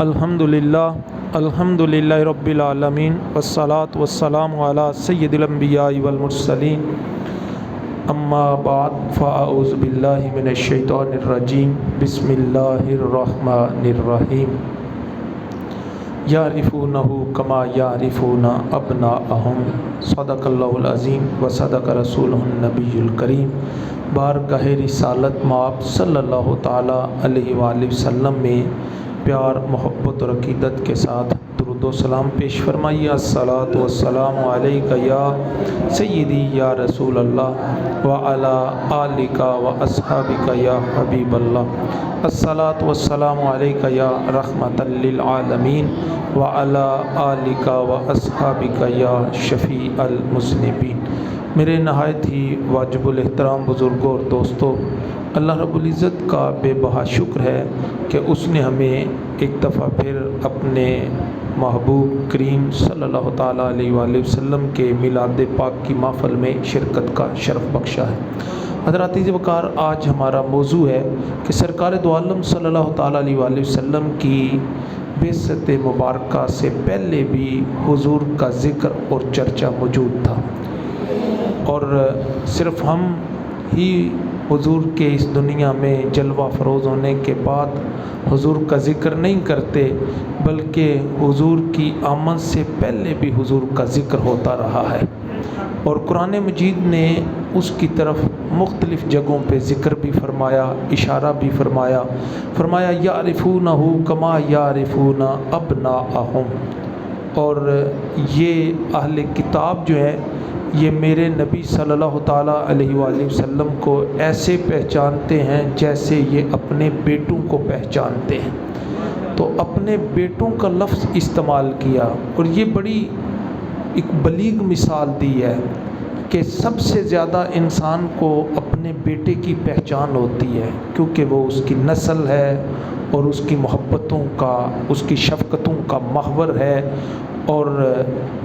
الحمدللہ رب العالمین والصلاة والسلام علی سید الانبیاء والمرسلین اما بعد فاعوذ باللہ من الشیطان الرجیم بسم اللہ الرحمن الرحیم یعرفونہ کما یعرفون ابناءہم صدق اللہ العظیم و صدق رسولہ النبی الکریم۔ بارگاہ رسالت مآب صلی اللہ تعالیٰ علیہ وآلہ وسلم میں پیار، محبت اور عقیدت کے ساتھ درود و سلام پیش فرمائیے۔ الصلاۃ والسلام علیک یا سیدی یا رسول اللہ وعلی آلک و اصحابک یا حبیب اللہ۔ الصلاۃ والسلام علیک یا رحمۃ للعالمین وعلی آلک و اصحابک یا شفیع المذنبین۔ میرے نہایت ہی واجب الاحترام بزرگوں اور دوستوں، اللہ رب العزت کا بے بہا شکر ہے کہ اس نے ہمیں ایک دفعہ پھر اپنے محبوب کریم صلی اللہ تعالیٰ علیہ وآلہ وسلم کے میلاد پاک کی محفل میں شرکت کا شرف بخشا ہے۔ حضرات وقار، آج ہمارا موضوع ہے کہ سرکار دو عالم صلی اللہ تعالیٰ علیہ وآلہ وسلم کی بعثت مبارکہ سے پہلے بھی حضور کا ذکر اور چرچا موجود تھا، اور صرف ہم ہی حضور کے اس دنیا میں جلوہ فروز ہونے کے بعد حضور کا ذکر نہیں کرتے، بلکہ حضور کی آمد سے پہلے بھی حضور کا ذکر ہوتا رہا ہے، اور قرآن مجید نے اس کی طرف مختلف جگہوں پہ ذکر بھی فرمایا، اشارہ بھی فرمایا یعرفونہ کما یعرفون ابناءہم۔ اور یہ اہل کتاب جو ہے، یہ میرے نبی صلی اللہ تعالیٰ علیہ وآلہ وسلم کو ایسے پہچانتے ہیں جیسے یہ اپنے بیٹوں کو پہچانتے ہیں۔ تو اپنے بیٹوں کا لفظ استعمال کیا، اور یہ بڑی ایک بلیغ مثال دی ہے کہ سب سے زیادہ انسان کو اپنے بیٹے کی پہچان ہوتی ہے، کیونکہ وہ اس کی نسل ہے اور اس کی محبتوں کا، اس کی شفقتوں کا محور ہے، اور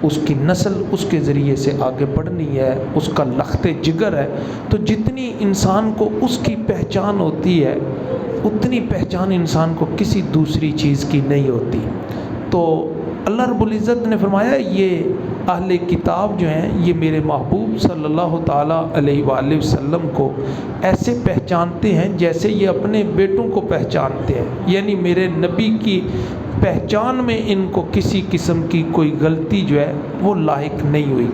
اس کی نسل اس کے ذریعے سے آگے بڑھنی ہے، اس کا لخت جگر ہے۔ تو جتنی انسان کو اس کی پہچان ہوتی ہے، اتنی پہچان انسان کو کسی دوسری چیز کی نہیں ہوتی۔ تو اللہ رب العزت نے فرمایا یہ اہل کتاب جو ہیں، یہ میرے محبوب صلی اللہ تعالیٰ علیہ وآلہ وسلم کو ایسے پہچانتے ہیں جیسے یہ اپنے بیٹوں کو پہچانتے ہیں، یعنی میرے نبی کی پہچان میں ان کو کسی قسم کی کوئی غلطی جو ہے وہ لاحق نہیں ہوئی۔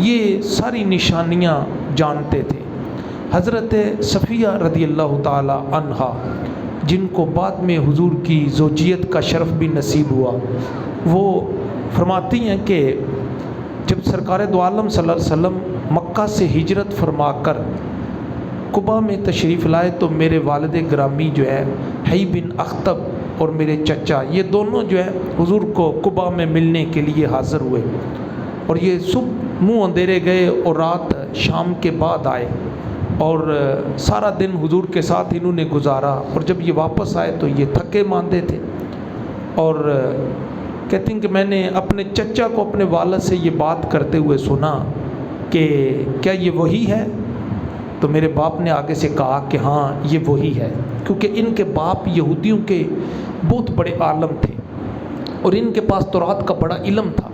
یہ ساری نشانیاں جانتے تھے۔ حضرت صفیہ رضی اللہ تعالی عنہا، جن کو بعد میں حضور کی زوجیت کا شرف بھی نصیب ہوا، وہ فرماتی ہیں کہ جب سرکار دو عالم صلی اللہ علیہ وسلم مکہ سے ہجرت فرما کر قباء میں تشریف لائے تو میرے والد گرامی جو ہے حی بن اخطب اور میرے چچا، یہ دونوں جو ہے حضور کو قباء میں ملنے کے لیے حاضر ہوئے، اور یہ صبح منہ اندھیرے گئے اور رات شام کے بعد آئے، اور سارا دن حضور کے ساتھ انہوں نے گزارا، اور جب یہ واپس آئے تو یہ تھکے ماندے تھے، اور کہتے ہیں کہ میں نے اپنے چچا کو اپنے والد سے یہ بات کرتے ہوئے سنا کہ کیا یہ وہی ہے؟ تو میرے باپ نے آگے سے کہا کہ ہاں یہ وہی ہے، کیونکہ ان کے باپ یہودیوں کے بہت بڑے عالم تھے اور ان کے پاس تورات کا بڑا علم تھا۔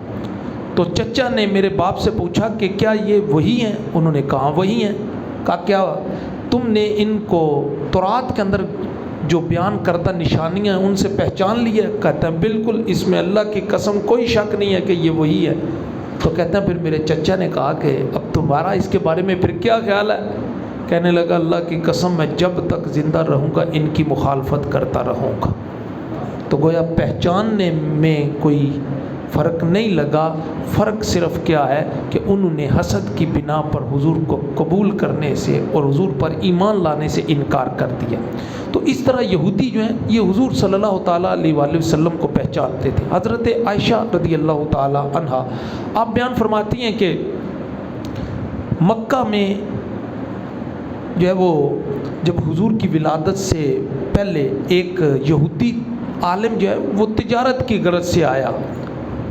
تو چچا نے میرے باپ سے پوچھا کہ کیا یہ وہی ہیں؟ انہوں نے کہا وہی ہیں۔ کہا کیا تم نے ان کو تورات کے اندر جو بیان کردہ نشانیاں ہیں ان سے پہچان لی ہے؟ کہتے ہیں بالکل، اس میں اللہ کی قسم کوئی شک نہیں ہے کہ یہ وہی ہے۔ تو کہتے ہیں پھر میرے چچا نے کہا کہ اب تمہارا اس کے بارے میں پھر کیا خیال ہے؟ کہنے لگا اللہ کی قسم میں جب تک زندہ رہوں گا ان کی مخالفت کرتا رہوں گا۔ تو گویا پہچاننے میں کوئی فرق نہیں لگا، فرق صرف کیا ہے کہ انہوں نے حسد کی بنا پر حضور کو قبول کرنے سے اور حضور پر ایمان لانے سے انکار کر دیا۔ تو اس طرح یہودی جو ہیں یہ حضور صلی اللہ تعالیٰ علیہ وآلہ وسلم کو پہچانتے تھے۔ حضرت عائشہ رضی اللہ تعالیٰ عنہا آپ بیان فرماتی ہیں کہ مکہ میں جو ہے وہ جب حضور کی ولادت سے پہلے ایک یہودی عالم جو ہے وہ تجارت کی غرض سے آیا،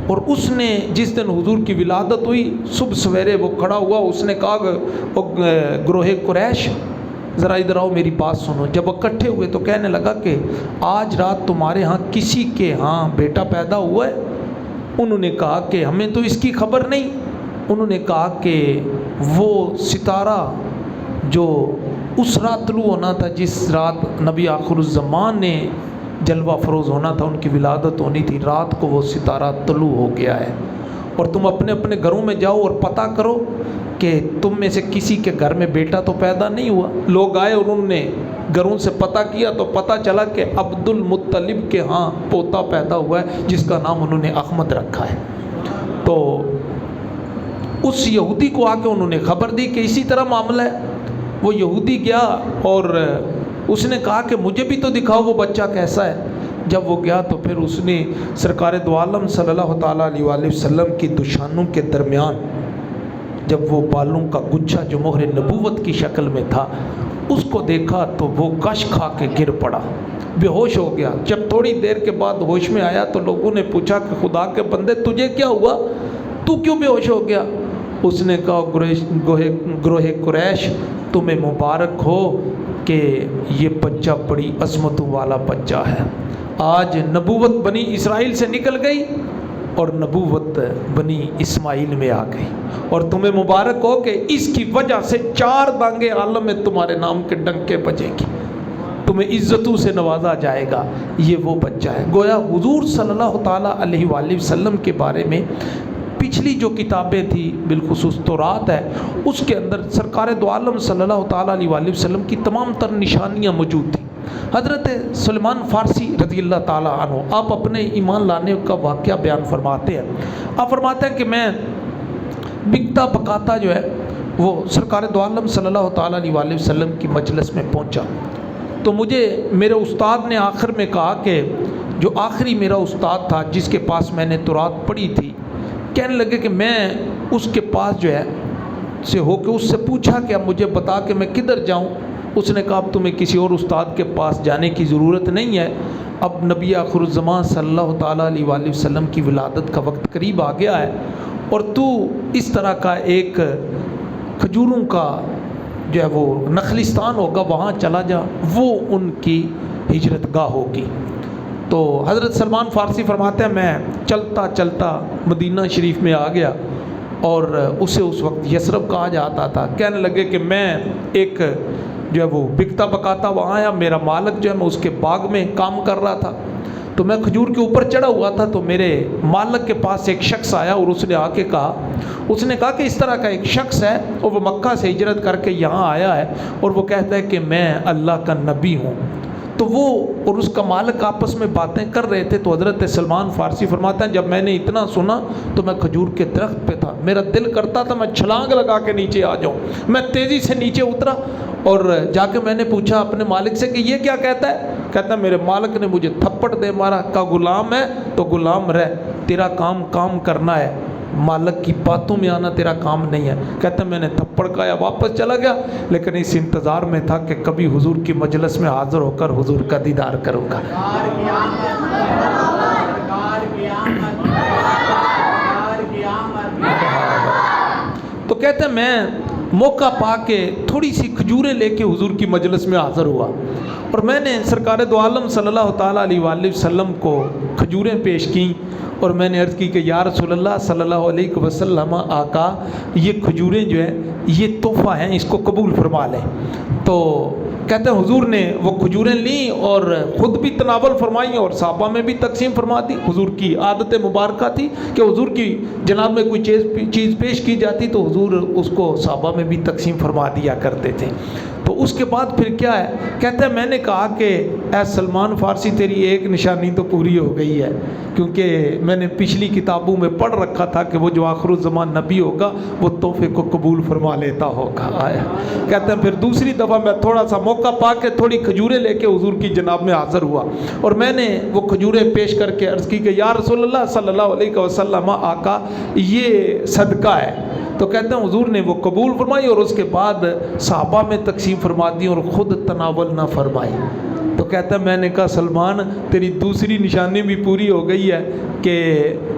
اور اس نے جس دن حضور کی ولادت ہوئی صبح سویرے وہ کھڑا ہوا، اس نے کہا کہ گروہ قریش ذرا ادھر آؤ میری بات سنو. جب اکٹھے ہوئے تو کہنے لگا کہ آج رات تمہارے ہاں کسی کے ہاں بیٹا پیدا ہوا ہے؟ انہوں نے کہا کہ ہمیں تو اس کی خبر نہیں. انہوں نے کہا کہ وہ ستارہ جو اس رات طلوع ہونا تھا جس رات نبی آخر الزمان نے جلوہ فروز ہونا تھا، ان کی ولادت ہونی تھی، رات کو وہ ستارہ طلوع ہو گیا ہے. اور تم اپنے اپنے گھروں میں جاؤ اور پتہ کرو کہ تم میں سے کسی کے گھر میں بیٹا تو پیدا نہیں ہوا. لوگ آئے اور انہوں نے گھروں سے پتہ کیا تو پتہ چلا کہ عبد المطلب کے ہاں پوتا پیدا ہوا ہے جس کا نام انہوں نے احمد رکھا ہے. تو اس یہودی کو آ کے انہوں نے خبر دی کہ اسی طرح معاملہ ہے. وہ یہودی گیا اور اس نے کہا کہ مجھے بھی تو دکھاؤ وہ بچہ کیسا ہے. جب وہ گیا تو پھر اس نے سرکار دو عالم صلی اللہ تعالیٰ علیہ وآلہ وسلم کی دوشانوں کے درمیان جب وہ بالوں کا گچھا جو مہر نبوت کی شکل میں تھا اس کو دیکھا تو وہ کش کھا کے گر پڑا، بے ہوش ہو گیا. جب تھوڑی دیر کے بعد ہوش میں آیا تو لوگوں نے پوچھا کہ خدا کے بندے تجھے کیا ہوا، تو کیوں بے ہوش ہو گیا؟ اس نے کہا گروہ قریش تمہیں مبارک ہو کہ یہ بچہ بڑی عظمتوں والا بچہ ہے. آج نبوت بنی اسرائیل سے نکل گئی اور نبوت بنی اسماعیل میں آ گئی، اور تمہیں مبارک ہو کہ اس کی وجہ سے 4 دانگے عالم میں تمہارے نام کے ڈنکے بجیں گی، تمہیں عزتوں سے نوازا جائے گا. یہ وہ بچہ ہے. گویا حضور صلی اللہ تعالیٰ علیہ وآلہ وسلم کے بارے میں پچھلی جو کتابیں تھی بالخصوص تورات ہے اس کے اندر سرکار دو عالم صلی اللہ تعالیٰ علیہ وآلہ وسلم کی تمام تر نشانیاں موجود تھیں. حضرت سلمان فارسی رضی اللہ تعالیٰ عنہ آپ اپنے ایمان لانے کا واقعہ بیان فرماتے ہیں. آپ فرماتے ہیں کہ میں بکتا بکاتا جو ہے وہ سرکار دو عالم صلی اللہ تعالیٰ علیہ وآلہ وسلم کی مجلس میں پہنچا تو مجھے میرے استاد نے آخر میں کہا کہ جو آخری میرا استاد تھا جس کے پاس میں نے تورات پڑھی تھی، کہنے لگے کہ میں اس کے پاس جو ہے سے ہو کے اس سے پوچھا کہ اب مجھے بتا کہ میں کدھر جاؤں. اس نے کہا اب تمہیں کسی اور استاد کے پاس جانے کی ضرورت نہیں ہے، اب نبی آخر الزمان صلی اللہ تعالیٰ علیہ وآلہ وسلم کی ولادت کا وقت قریب آ گیا ہے، اور تو اس طرح کا ایک کھجوروں کا جو ہے وہ نخلستان ہوگا وہاں چلا جا، وہ ان کی ہجرت گاہ ہوگی. تو حضرت سلمان فارسی فرماتے ہیں میں چلتا چلتا مدینہ شریف میں آ گیا، اور اسے اس وقت یثرب کہا جاتا تھا. کہنے لگے کہ میں ایک جو ہے وہ بکتا بکاتا وہاں آیا، میرا مالک جو ہے میں اس کے باغ میں کام کر رہا تھا، تو میں کھجور کے اوپر چڑھا ہوا تھا تو میرے مالک کے پاس ایک شخص آیا اور اس نے آ کے کہا، اس نے کہا کہ اس طرح کا ایک شخص ہے اور وہ مکہ سے ہجرت کر کے یہاں آیا ہے اور وہ کہتا ہے کہ میں اللہ کا نبی ہوں. تو وہ اور اس کا مالک آپس میں باتیں کر رہے تھے. تو حضرت سلمان فارسی فرماتا ہے جب میں نے اتنا سنا تو میں کھجور کے درخت پہ تھا، میرا دل کرتا تھا میں چھلانگ لگا کے نیچے آ جاؤں. میں تیزی سے نیچے اترا اور جا کے میں نے پوچھا اپنے مالک سے کہ یہ کیا کہتا ہے؟ کہتا ہے میرے مالک نے مجھے تھپڑ دے مارا، کہا غلام ہے تو غلام رہ، تیرا کام کرنا ہے، مالک کی باتوں میں آنا تیرا کام نہیں ہے. کہتا ہے میں نے تھپڑ کھایا واپس چلا گیا، لیکن اس انتظار میں تھا کہ کبھی حضور کی مجلس میں حاضر ہو کر حضور کا دیدار کروں گا. تو کہتے ہیں میں موقع پا کے تھوڑی سی کھجوریں لے کے حضور کی مجلس میں حاضر ہوا، اور میں نے سرکار دو عالم صلی اللہ تعالیٰ علیہ وآلہ وسلم کو کھجوریں پیش کیں، اور میں نے عرض کی کہ یا رسول اللہ صلی اللہ علیہ وسلم آقا یہ کھجوریں جو ہیں یہ تحفہ ہیں، اس کو قبول فرما لیں. تو کہتے ہیں حضور نے وہ کھجوریں لیں اور خود بھی تناول فرمائیں اور صحابہ میں بھی تقسیم فرما دی. حضور کی عادت مبارکہ تھی کہ حضور کی جناب میں کوئی چیز پیش کی جاتی تو حضور اس کو صحابہ میں بھی تقسیم فرما دیا کرتے تھے. تو اس کے بعد پھر کیا ہے، کہتے ہیں میں نے کہا کہ اے سلمان فارسی تیری ایک نشانی تو پوری ہو گئی ہے، کیونکہ میں نے پچھلی کتابوں میں پڑھ رکھا تھا کہ وہ جو آخر الزمان نبی ہوگا وہ تحفے کو قبول فرما لیتا ہوگا. آیا کہتے ہیں پھر دوسری دفعہ میں تھوڑا سا موقع پا کے تھوڑی کھجوریں لے کے حضور کی جناب میں حاضر ہوا، اور میں نے وہ کھجوریں پیش کر کے عرض کی کہ یا رسول اللہ صلی اللہ علیہ وسلم آقا یہ صدقہ ہے. تو کہتے ہیں حضور نے وہ قبول فرمائی اور اس کے بعد صحابہ میں تقسیم فرما دی اور خود تناول نہ فرمائی. تو کہتا ہے میں نے کہا سلمان تیری دوسری نشانی بھی پوری ہو گئی ہے کہ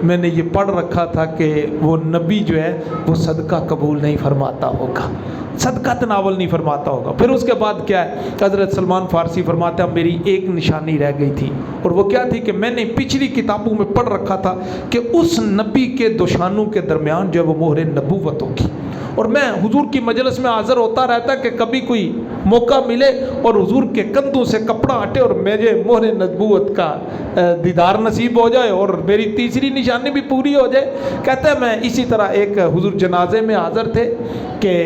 میں نے یہ پڑھ رکھا تھا کہ وہ نبی جو ہے وہ صدقہ قبول نہیں فرماتا ہوگا، صدقہ تناول نہیں فرماتا ہوگا۔ پھر اس کے بعد کیا ہے، حضرت سلمان فارسی فرماتے ہیں میری ایک نشانی رہ گئی تھی، اور وہ کیا تھی کہ میں نے پچھلی کتابوں میں پڑھ رکھا تھا کہ اس نبی کے دو شانوں کے درمیان جو ہے وہ مہر نبوت ہوگی، اور میں حضور کی مجلس میں حاضر ہوتا رہتا کہ کبھی کوئی موقع ملے اور حضور کے کندھوں سے کپڑا ہٹے اور مجھے مہر نبوت کا دیدار نصیب ہو جائے اور میری تیسری نشانی بھی پوری ہو جائے۔ کہتا ہے میں اسی طرح ایک حضور جنازے میں حاضر تھے کہ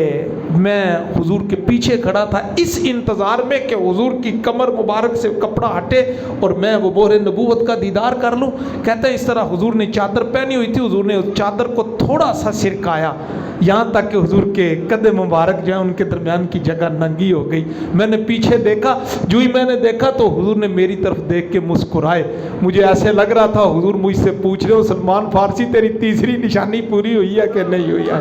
میں حضور کے پیچھے کھڑا تھا اس انتظار میں کہ حضور کی کمر مبارک سے کپڑا ہٹے اور میں وہ مہر نبوت کا دیدار کر لوں۔ کہتا ہے اس طرح حضور نے چادر پہنی ہوئی تھی، حضور نے اس چادر کو تھوڑا سا سرکایا یہاں تک کہ حضور کے قد مبارک جو ہے ان کے درمیان کی جگہ ننگی ہو گئی۔ میں نے پیچھے دیکھا، جو ہی میں نے دیکھا تو حضور نے میری طرف دیکھ کے مسکرائے۔ مجھے ایسے لگ رہا تھا حضور مجھ سے پوچھ رہے ہو سلمان فارسی تیری تیسری نشانی پوری ہوئی ہے کہ نہیں ہوئی ہے؟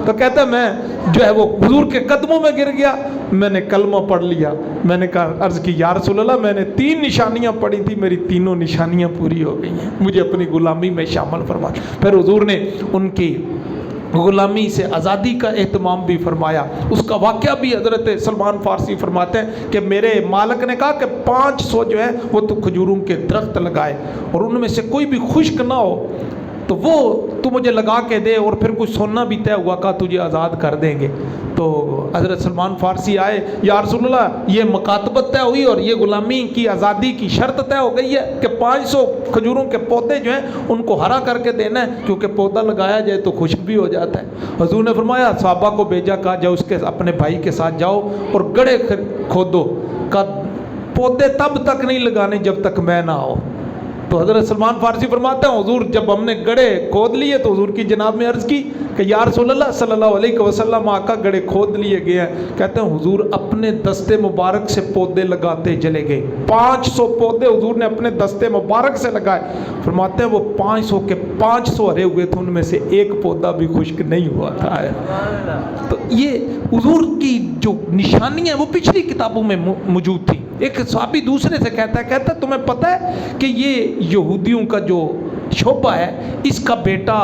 تو کہتا ہے میں جو ہے وہ حضور کے قدموں میں گر گیا، میں نے کلمہ پڑھ لیا۔ میں نے کہا عرض کی یا رسول اللہ میں نے 3 نشانیاں پڑھی تھی، میری تینوں نشانیاں پوری ہو گئی ہیں، مجھے اپنی غلامی میں شامل فرما۔ پھر حضور نے ان کی غلامی سے آزادی کا اہتمام بھی فرمایا۔ اس کا واقعہ بھی حضرت سلمان فارسی فرماتے ہیں کہ میرے مالک نے کہا کہ 500 جو ہے وہ تو کھجوروں کے درخت لگائے اور ان میں سے کوئی بھی خشک نہ ہو تو وہ تو مجھے لگا کے دے، اور پھر کچھ سونا بھی طے ہوا، کہا تجھے آزاد کر دیں گے۔ تو حضرت سلمان فارسی آئے، یا رسول اللہ یہ مکاتبت طے ہوئی اور یہ غلامی کی آزادی کی شرط طے ہو گئی ہے کہ 500 کھجوروں کے پودے جو ہیں ان کو ہرا کر کے دینا ہے، کیونکہ پودا لگایا جائے تو خشک بھی ہو جاتا ہے۔ حضور نے فرمایا صحابہ کو بھیجا، کہا جاؤ اس کے اپنے بھائی کے ساتھ جاؤ اور گڑھے کھودو، کہا پودے تب تک نہیں لگانے جب تک میں نہ آؤ۔ تو حضرت سلمان فارسی فرماتے ہیں حضور جب ہم نے گڑھے کھود لیے تو حضور کی جناب میں عرض کی کہ یا رسول اللہ صلی اللہ علیہ وسلم آقا گڑھے کھود لیے گئے ہیں۔ کہتے ہیں حضور اپنے دستے مبارک سے پودے لگاتے چلے گئے، 500 پودے حضور نے اپنے دستے مبارک سے لگائے۔ فرماتے ہیں وہ 500 کے 500 ہرے ہوئے تھے، ان میں سے ایک پودا بھی خشک نہیں ہوا تھا۔ تو یہ حضور کی جو نشانیاں وہ پچھلی کتابوں میں موجود تھی۔ ایک صحابی دوسرے سے کہتا ہے تمہیں پتہ ہے کہ یہ یہودیوں کا جو شعبہ ہے اس کا بیٹا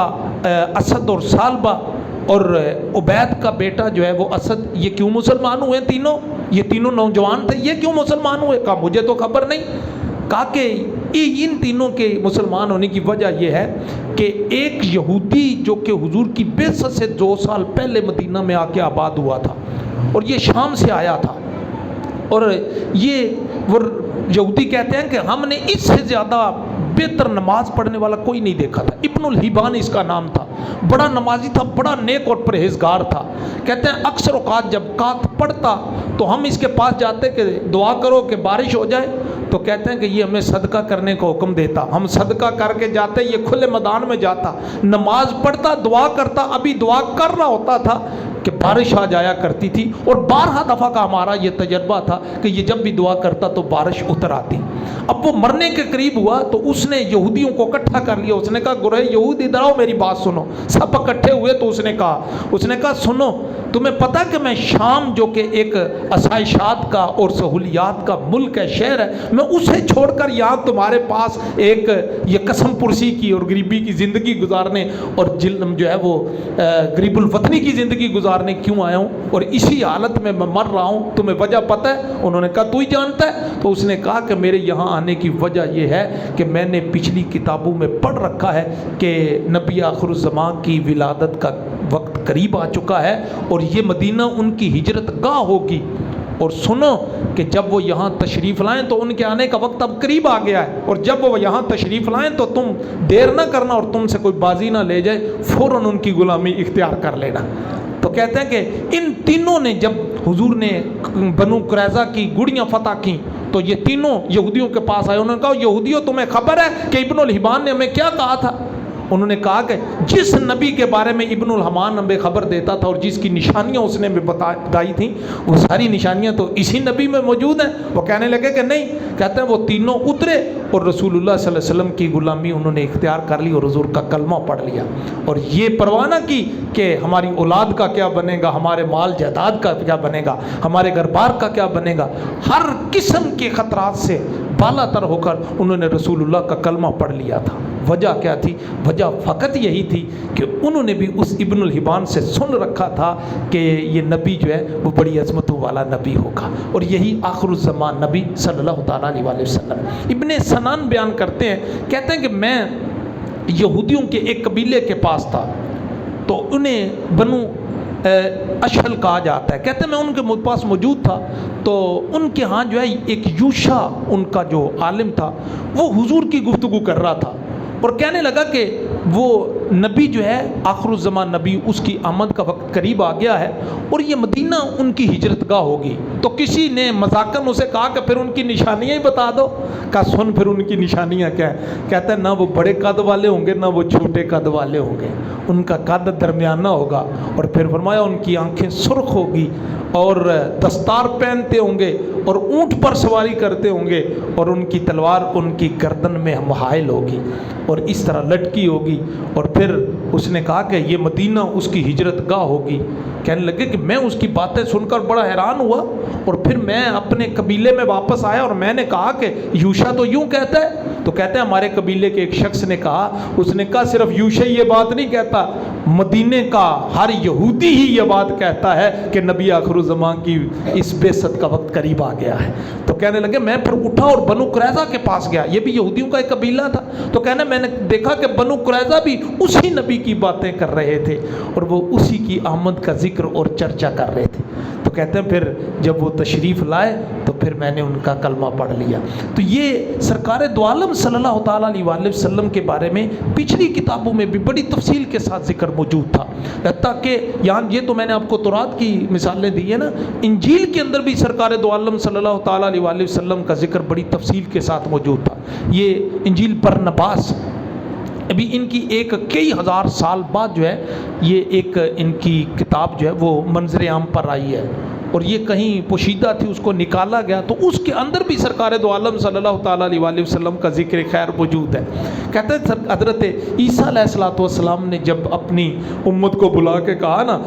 اسد اور سالبہ اور عبید کا بیٹا جو ہے وہ اسد، یہ کیوں مسلمان ہوئے تینوں؟ یہ تینوں نوجوان تھے، یہ کیوں مسلمان ہوئے؟ کہا مجھے تو خبر نہیں۔ کہا کہ ان تینوں کے مسلمان ہونے کی وجہ یہ ہے کہ ایک یہودی جو کہ حضور کی بعثت سے 2 سال پہلے مدینہ میں آ کے آباد ہوا تھا اور یہ شام سے آیا تھا، اور یہ وہ یہودی کہتے ہیں کہ ہم نے اس سے زیادہ بہتر نماز پڑھنے والا کوئی نہیں دیکھا تھا۔ ابن الحبان اس کا نام تھا، بڑا نمازی تھا، بڑا نیک اور پرہیزگار تھا۔ کہتے ہیں اکثر اوقات جب قحط پڑتا تو ہم اس کے پاس جاتے کہ دعا کرو کہ بارش ہو جائے، تو کہتے ہیں کہ یہ ہمیں صدقہ کرنے کا حکم دیتا، ہم صدقہ کر کے جاتے، یہ کھلے میدان میں جاتا، نماز پڑھتا، دعا کرتا، ابھی دعا کر رہا ہوتا تھا کہ بارش آ جایا کرتی تھی، اور 12 دفعہ کا ہمارا یہ تجربہ تھا کہ یہ جب بھی دعا کرتا تو بارش اتر آتی۔ اب وہ مرنے کے قریب ہوا تو اس نے یہودیوں کو اکٹھا کر لیا، اس نے کہا گروہ یہود ادھر آؤ میری بات سنو۔ سب اکٹھے ہوئے تو اس نے کہا سنو، تمہیں پتہ کہ میں شام جو کہ ایک آسائشات کا اور سہولیات کا ملک ہے، شہر ہے، میں اسے چھوڑ کر یہاں تمہارے پاس ایک یہ قسم پرسی کی اور غریبی کی زندگی گزارنے اور جو ہے وہ غریب الوطنی کی زندگی گزارنے کیوں آیا ہوں، اور اسی حالت میں میں مر رہا ہوں، تمہیں وجہ پتہ ہے؟ انہوں نے کہا تو ہی جانتا ہے۔ تو اس نے کہا کہ میرے یہاں آنے کی وجہ یہ ہے کہ میں نے پچھلی کتابوں میں پڑھ رکھا ہے کہ نبی آخر الزمان کی ولادت کا وقت قریب آ چکا ہے اور یہ مدینہ ان کی ہجرت گاہ ہوگی، اور سنو کہ جب وہ یہاں تشریف لائیں تو ان کے آنے کا وقت اب قریب آ گیا ہے، اور جب وہ یہاں تشریف لائیں تو تم دیر نہ کرنا اور تم سے کوئی بازی نہ لے جائے، فوراً ان کی غلامی اختیار کر لینا۔ تو کہتے ہیں کہ ان تینوں نے جب حضور نے بنو قریظہ کی گڑیاں فتح کی تو یہ تینوں یہودیوں کے پاس آئے، انہوں نے کہا یہودیوں تمہیں خبر ہے کہ ابن الحبان نے ہمیں کیا کہا تھا؟ انہوں نے کہا کہ جس نبی کے بارے میں ابن الحمان ہمیں خبر دیتا تھا اور جس کی نشانیاں اس نے ہمیں بتائی تھیں وہ ساری نشانیاں تو اسی نبی میں موجود ہیں۔ وہ کہنے لگے کہ نہیں، کہتے ہیں وہ تینوں اترے اور رسول اللہ صلی اللہ علیہ وسلم کی غلامی انہوں نے اختیار کر لی اور حضور کا کلمہ پڑھ لیا، اور یہ پرواہ نہ کی کہ ہماری اولاد کا کیا بنے گا، ہمارے مال جائیداد کا کیا بنے گا، ہمارے گھر بار کا کیا بنے گا۔ ہر قسم کے خطرات سے بالا تر ہو کر انہوں نے رسول اللہ کا کلمہ پڑھ لیا تھا۔ وجہ کیا تھی؟ وجہ فقط یہی تھی کہ انہوں نے بھی اس ابن الحبان سے سن رکھا تھا کہ یہ نبی جو ہے وہ بڑی عظمتوں والا نبی ہوگا، اور یہی آخر الزمان نبی صلی اللہ تعالیٰ علیہ وسلم۔ ابن سنان بیان کرتے ہیں، کہتے ہیں کہ میں یہودیوں کے ایک قبیلے کے پاس تھا، تو انہیں بنو اشہل کہا جاتا ہے، کہتے ہیں میں ان کے پاس موجود تھا، تو ان کے ہاں جو ہے ایک یوشا ان کا جو عالم تھا وہ حضور کی گفتگو کر رہا تھا اور کہنے لگا کہ وہ نبی جو ہے آخر الزمان نبی، اس کی آمد کا وقت قریب آ گیا ہے اور یہ مدینہ ان کی ہجرت گاہ ہوگی۔ تو کسی نے مذاقاً اسے کہا کہ پھر ان کی نشانیاں ہی بتا دو۔ کہا سن پھر ان کی نشانیاں کیا ہیں؟ کہتا ہے نہ وہ بڑے قد والے ہوں گے نہ وہ چھوٹے قد والے ہوں گے، ان کا قد درمیانہ ہوگا، اور پھر فرمایا ان کی آنکھیں سرخ ہوگی اور دستار پہنتے ہوں گے اور اونٹ پر سواری کرتے ہوں گے، اور ان کی تلوار ان کی گردن میں حائل ہوگی اور اس طرح لٹکی ہوگی، اور پھر اس نے کہا کہ یہ مدینہ اس کی ہجرت گاہ ہوگی۔ کہنے لگے کہ میں اس کی باتیں سن کر بڑا حیران ہوا، اور پھر میں اپنے قبیلے میں واپس آیا اور میں نے کہا کہ یوشا تو یوں کہتا ہے، تو کہتے ہیں ہمارے قبیلے کے ایک شخص نے کہا، اس نے کہا صرف یوشا یہ بات نہیں کہتا، مدینے کا ہر یہودی ہی یہ بات کہتا ہے کہ نبی آخر الزمان کی اس بعثت کا وقت قریب آ گیا ہے۔ تو کہنے لگے میں پھر اٹھا اور بنو قریظہ کے پاس گیا، یہ بھی یہودیوں کا ایک قبیلہ تھا، تو کہنے میں نے دیکھا کہ بنو قریظہ بھی اسی نبی کی باتیں کر رہے تھے اور وہ اسی کی آمد کا ذکر اور چرچا کر رہے تھے۔ تو کہتے ہیں پھر جب وہ تشریف لائے تو پھر میں نے ان کا کلمہ پڑھ لیا۔ تو یہ سرکار دو عالم صلی اللہ تعالیٰ علیہ وسلم کے بارے میں پچھلی کتابوں میں بھی بڑی تفصیل کے ساتھ ذکر موجود تھا، حتیٰ کہ یہاں یہ تو میں نے آپ کو تورات کی مثالیں دی ہیں نا، انجیل کے اندر بھی سرکار دو عالم صلی اللہ تعالیٰ علیہ وسلم کا ذکر بڑی تفصیل کے ساتھ موجود تھا۔ یہ انجیل برنباس، ابھی ان کی ایک کئی ہزار سال بعد جو ہے یہ ایک ان کی کتاب جو ہے وہ منظر عام پر آئی ہے، اور یہ کہیں پوشیدہ تھی، اس کو نکالا گیا، تو اس کے اندر بھی سرکار دو عالم صلی اللہ تعالیٰ علیہ وسلم کا ذکر خیر موجود ہے۔ کہتے ہیں حضرت عیسیٰ علیہ السلام نے جب اپنی امت کو بلا کے کہا نا،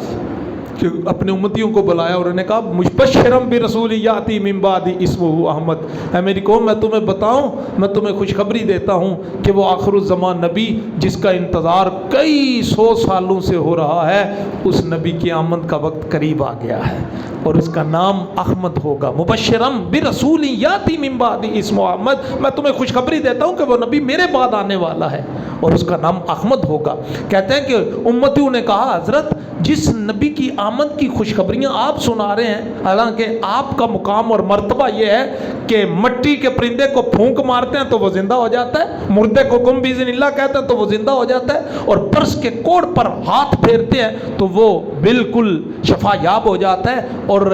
کہ اپنے امتیوں کو بلایا اور انہوں نے کہا مبشرم برسول یاتی من بعدی اسمہ احمد، اے میری قوم میں تمہیں بتاؤں، میں تمہیں خوشخبری دیتا ہوں کہ وہ آخر الزمان نبی جس کا انتظار کئی 100 سالوں سے ہو رہا ہے، اس نبی کی آمد کا وقت قریب آ گیا ہے اور اس کا نام احمد ہوگا۔ مبشرم برسول یاتی من بعدی اسمہ احمد، میں تمہیں خوشخبری دیتا ہوں کہ وہ نبی میرے بعد آنے والا ہے اور اس کا نام احمد ہوگا۔ کہتے ہیں کہ امتیوں نے کہا حضرت جس نبی کی آمد کی خوشخبریاں آپ سنا رہے ہیں، حالانکہ آپ کا مقام اور مرتبہ یہ ہے کہ مٹی کے پرندے کو پھونک مارتے ہیں تو وہ زندہ ہو جاتا ہے، مردے کو قم باذن اللہ کہتے ہیں تو وہ زندہ ہو جاتا ہے، اور برس کے کوڑ پر ہاتھ پھیرتے ہیں تو وہ بالکل شفا یاب ہو جاتا ہے، اور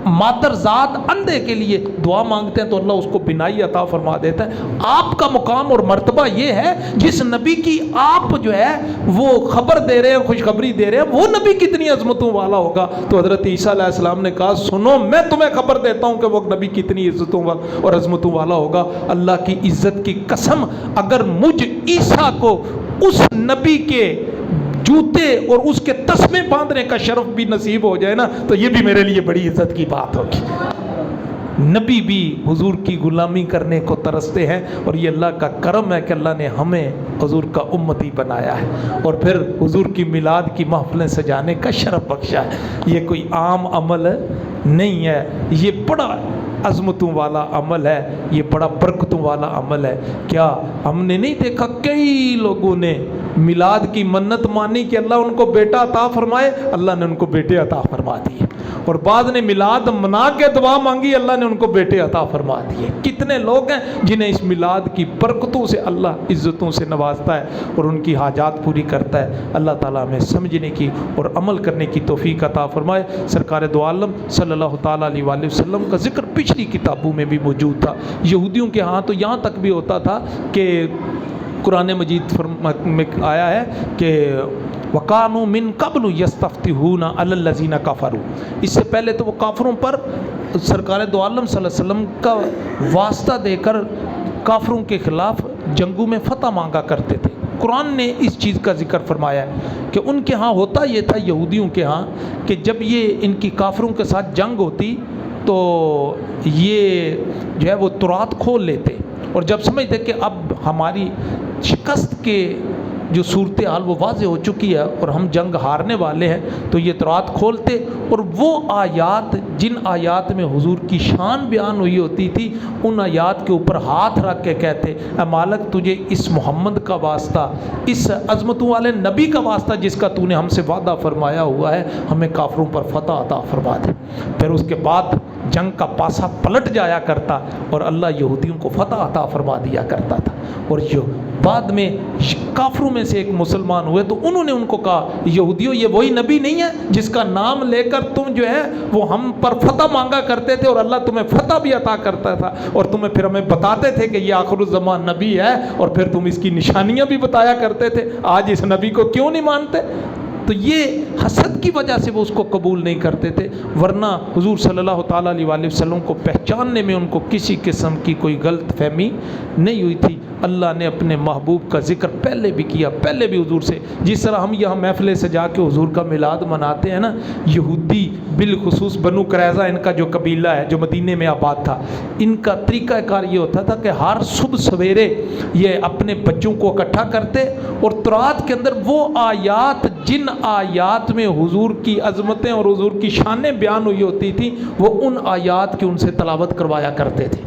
مادر ذات اندھے کے لیے دعا مانگتے ہیں تو اللہ اس کو بینائی عطا فرما دیتا ہے۔ آپ کا مقام اور مرتبہ یہ ہے جس نبی کی آپ جو ہے وہ خبر دے رہے ہیں، خوشخبری دے رہے ہیں، وہ نبی کتنی عظمتوں والا ہوگا۔ تو حضرت عیسیٰ علیہ السلام نے کہا سنو میں تمہیں خبر دیتا ہوں کہ وہ نبی کتنی عزتوں اور عظمتوں والا ہوگا۔ اللہ کی عزت کی قسم، اگر مجھ عیسیٰ کو اس نبی کے جوتے اور اس کے تسمے باندھنے کا شرف بھی نصیب ہو جائے نا تو یہ بھی میرے لیے بڑی عزت کی بات ہوگی۔ نبی بھی حضور کی غلامی کرنے کو ترستے ہیں، اور یہ اللہ کا کرم ہے کہ اللہ نے ہمیں حضور کا امتی بنایا ہے اور پھر حضور کی میلاد کی محفلیں سجانے کا شرف بخشا ہے۔ یہ کوئی عام عمل نہیں ہے، یہ بڑا عظمتوں والا عمل ہے، یہ بڑا برکتوں والا عمل ہے۔ کیا ہم نے نہیں دیکھا کئی لوگوں نے میلاد کی منت مانی کہ اللہ ان کو بیٹا عطا فرمائے، اللہ نے ان کو بیٹے عطا فرما دیے، اور بعض نے میلاد منا کے دعا مانگی، اللہ نے ان کو بیٹے عطا فرما دیے۔ کتنے لوگ ہیں جنہیں اس میلاد کی برکتوں سے اللہ عزتوں سے نوازتا ہے اور ان کی حاجات پوری کرتا ہے۔ اللہ تعالیٰ ہمیں سمجھنے کی اور عمل کرنے کی توفیق عطا فرمائے۔ سرکار دو عالم صلی اللہ تعالیٰ علیہ وسلم کا ذکر پچھلی کتابوں میں بھی موجود تھا۔ یہودیوں کے ہاں تو یہاں تک بھی ہوتا تھا کہ قرآن مجید میں آیا ہے کہ وَقَانُوا مِن قَبْلُ يَسْتَفْتِحُونَ عَلَى الَّذِينَ كَفَرُوا، اس سے پہلے تو وہ کافروں پر سرکار دو عالم صلی اللہ علیہ وسلم کا واسطہ دے کر کافروں کے خلاف جنگوں میں فتح مانگا کرتے تھے۔ قرآن نے اس چیز کا ذکر فرمایا ہے کہ ان کے ہاں ہوتا یہ تھا، یہودیوں کے ہاں، کہ جب یہ ان کی کافروں کے ساتھ جنگ ہوتی تو یہ جو ہے وہ ترات کھول لیتے، اور جب سمجھتے کہ اب ہماری شکست کے جو صورتحال وہ واضح ہو چکی ہے اور ہم جنگ ہارنے والے ہیں، تو یہ ترات کھولتے اور وہ آیات جن آیات میں حضور کی شان بیان ہوئی ہوتی تھی ان آیات کے اوپر ہاتھ رکھ کے کہتے اے مالک تجھے اس محمد کا واسطہ، اس عظمتوں والے نبی کا واسطہ جس کا تو نے ہم سے وعدہ فرمایا ہوا ہے، ہمیں کافروں پر فتح عطا فرما دے۔ پھر اس کے بعد جنگ کا پاسا پلٹ جایا کرتا اور اللہ یہودیوں کو فتح عطا فرما دیا کرتا تھا، اور جو بعد میں کافروں میں سے ایک مسلمان ہوئے تو انہوں نے ان کو کہا یہودیوں یہ وہی نبی نہیں ہے جس کا نام لے کر تم جو ہے وہ ہم پر فتح مانگا کرتے تھے اور اللہ تمہیں فتح بھی عطا کرتا تھا، اور تمہیں پھر ہمیں بتاتے تھے کہ یہ آخر الزمان نبی ہے اور پھر تم اس کی نشانیاں بھی بتایا کرتے تھے، آج اس نبی کو کیوں نہیں مانتے؟ تو یہ حسد کی وجہ سے وہ اس کو قبول نہیں کرتے تھے، ورنہ حضور صلی اللہ تعالیٰ علیہ وآلہ وسلم کو پہچاننے میں ان کو کسی قسم کی کوئی غلط فہمی نہیں ہوئی تھی۔ اللہ نے اپنے محبوب کا ذکر پہلے بھی کیا، پہلے بھی حضور سے، جس طرح ہم یہاں محفلیں سجا کے حضور کا میلاد مناتے ہیں نا، یہودی بالخصوص بنو قریظہ ان کا جو قبیلہ ہے جو مدینے میں آباد تھا، ان کا طریقہ کار یہ ہوتا تھا کہ ہر صبح سویرے یہ اپنے بچوں کو اکٹھا کرتے اور ترات کے اندر وہ آیات جن آیات میں حضور کی عظمتیں اور حضور کی شانیں بیان ہوئی ہوتی تھیں وہ ان آیات کی ان سے تلاوت کروایا کرتے تھے،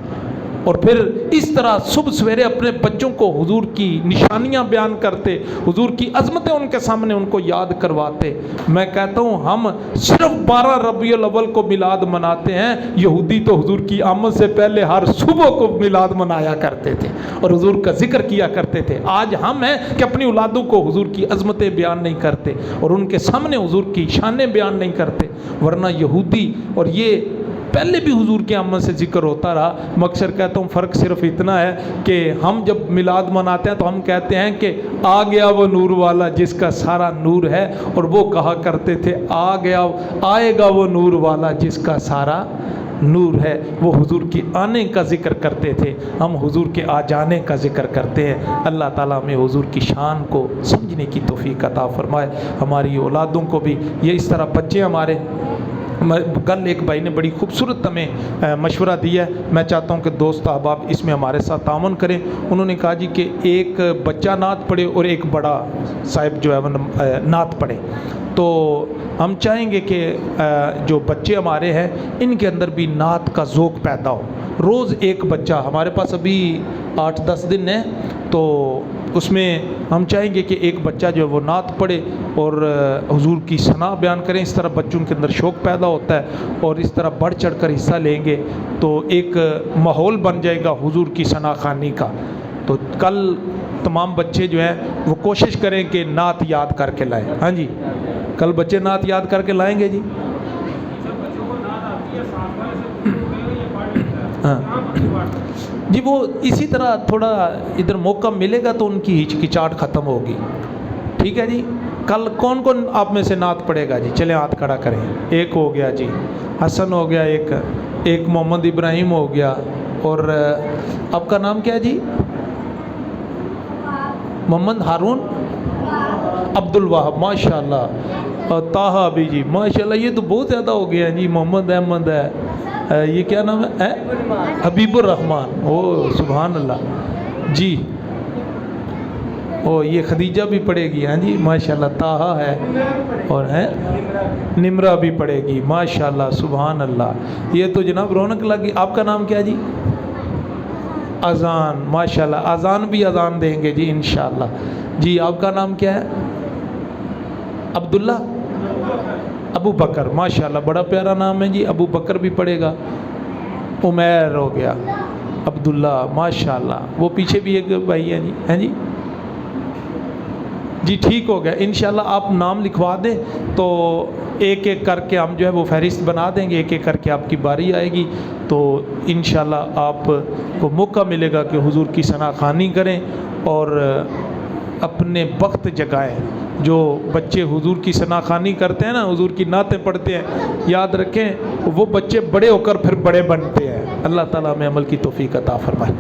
اور پھر اس طرح صبح سویرے اپنے بچوں کو حضور کی نشانیاں بیان کرتے، حضور کی عظمتیں ان کے سامنے ان کو یاد کرواتے۔ میں کہتا ہوں ہم صرف 12 ربیع الاول کو میلاد مناتے ہیں، یہودی تو حضور کی آمد سے پہلے ہر صبح کو میلاد منایا کرتے تھے اور حضور کا ذکر کیا کرتے تھے۔ آج ہم ہیں کہ اپنی اولادوں کو حضور کی عظمتیں بیان نہیں کرتے اور ان کے سامنے حضور کی شانیں بیان نہیں کرتے، ورنہ یہودی، اور یہ پہلے بھی حضور کے آمد سے ذکر ہوتا رہا، مقصد کہتا ہوں فرق صرف اتنا ہے کہ ہم جب میلاد مناتے ہیں تو ہم کہتے ہیں کہ آ گیا وہ نور والا جس کا سارا نور ہے، اور وہ کہا کرتے تھے آئے گا وہ نور والا جس کا سارا نور ہے، وہ حضور کی آنے کا ذکر کرتے تھے، ہم حضور کے آ جانے کا ذکر کرتے ہیں۔ اللہ تعالیٰ ہمیں حضور کی شان کو سمجھنے کی توفیق عطا فرمائے، ہماری اولادوں کو بھی یہ اس طرح بچے ہمارے، کل ایک بھائی نے بڑی خوبصورت ہمیں مشورہ دیا ہے، میں چاہتا ہوں کہ دوست احباب اس میں ہمارے ساتھ تعاون کریں۔ انہوں نے کہا جی کہ ایک بچہ نعت پڑھے اور ایک بڑا صاحب جو ہے وہ نعت پڑھے، تو ہم چاہیں گے کہ جو بچے ہمارے ہیں ان کے اندر بھی نعت کا ذوق پیدا ہو۔ روز ایک بچہ، ہمارے پاس ابھی 8-10 دن ہے، تو اس میں ہم چاہیں گے کہ ایک بچہ جو ہے وہ نعت پڑھے اور حضور کی ثنا بیان کریں، اس طرح بچوں کے اندر شوق پیدا ہوتا ہے اور اس طرح بڑھ چڑھ کر حصہ لیں گے تو ایک ماحول بن جائے گا حضور کی ثنا خوانی کا۔ تو کل تمام بچے جو ہیں وہ کوشش کریں کہ نعت یاد کر کے لائیں۔ ہاں جی، کل بچے نعت یاد کر کے لائیں گے جی؟ ہاں جی، وہ اسی طرح تھوڑا ادھر موقع ملے گا تو ان کی ہچکچاہٹ ختم ہوگی، ٹھیک ہے جی؟ کل کون کون آپ میں سے نعت پڑھے گا جی؟ چلیں ہاتھ کھڑا کریں۔ ایک ہو گیا جی، حسن ہو گیا، ایک محمد ابراہیم ہو گیا، اور آپ کا نام کیا ہے جی؟ محمد ہارون، عبد الوہاب، ماشاء اللہ، اور طاہا بھی جی، ماشاء اللہ، یہ تو بہت زیادہ ہو گیا جی۔ محمد احمد ہے، یہ کیا نام ہے؟ حبیب الرحمان، او سبحان اللہ جی، او یہ خدیجہ بھی پڑھے گی، ہاں جی ماشاء اللہ، طاہا ہے، اور ہے نمرہ بھی پڑھے گی، ماشاء اللہ سبحان اللہ، یہ تو جناب رونق لگی۔ آپ کا نام کیا جی؟ اذان، ماشاء اللہ، اذان بھی اذان دیں گے جی انشاءاللہ جی۔ آپ کا نام کیا ہے؟ عبداللہ، ابو بکر، ماشاءاللہ بڑا پیارا نام ہے جی، ابو بکر بھی پڑھے گا۔ عمیر ہو گیا، عبداللہ، ماشاءاللہ، وہ پیچھے بھی ایک بھائی ہیں جی، ہیں جی جی، ٹھیک ہو گیا انشاءاللہ۔ آپ نام لکھوا دیں تو ایک ایک کر کے ہم جو ہے وہ فہرست بنا دیں گے، ایک ایک کر کے آپ کی باری آئے گی تو انشاءاللہ آپ کو موقع ملے گا کہ حضور کی ثنا خوانی کریں اور اپنے وقت جگائیں۔ جو بچے حضور کی ثناخوانی کرتے ہیں نا، حضور کی نعتیں پڑھتے ہیں، یاد رکھیں وہ بچے بڑے ہو کر پھر بڑے بنتے ہیں۔ اللہ تعالیٰ ہمیں عمل کی توفیق عطا فرمائے۔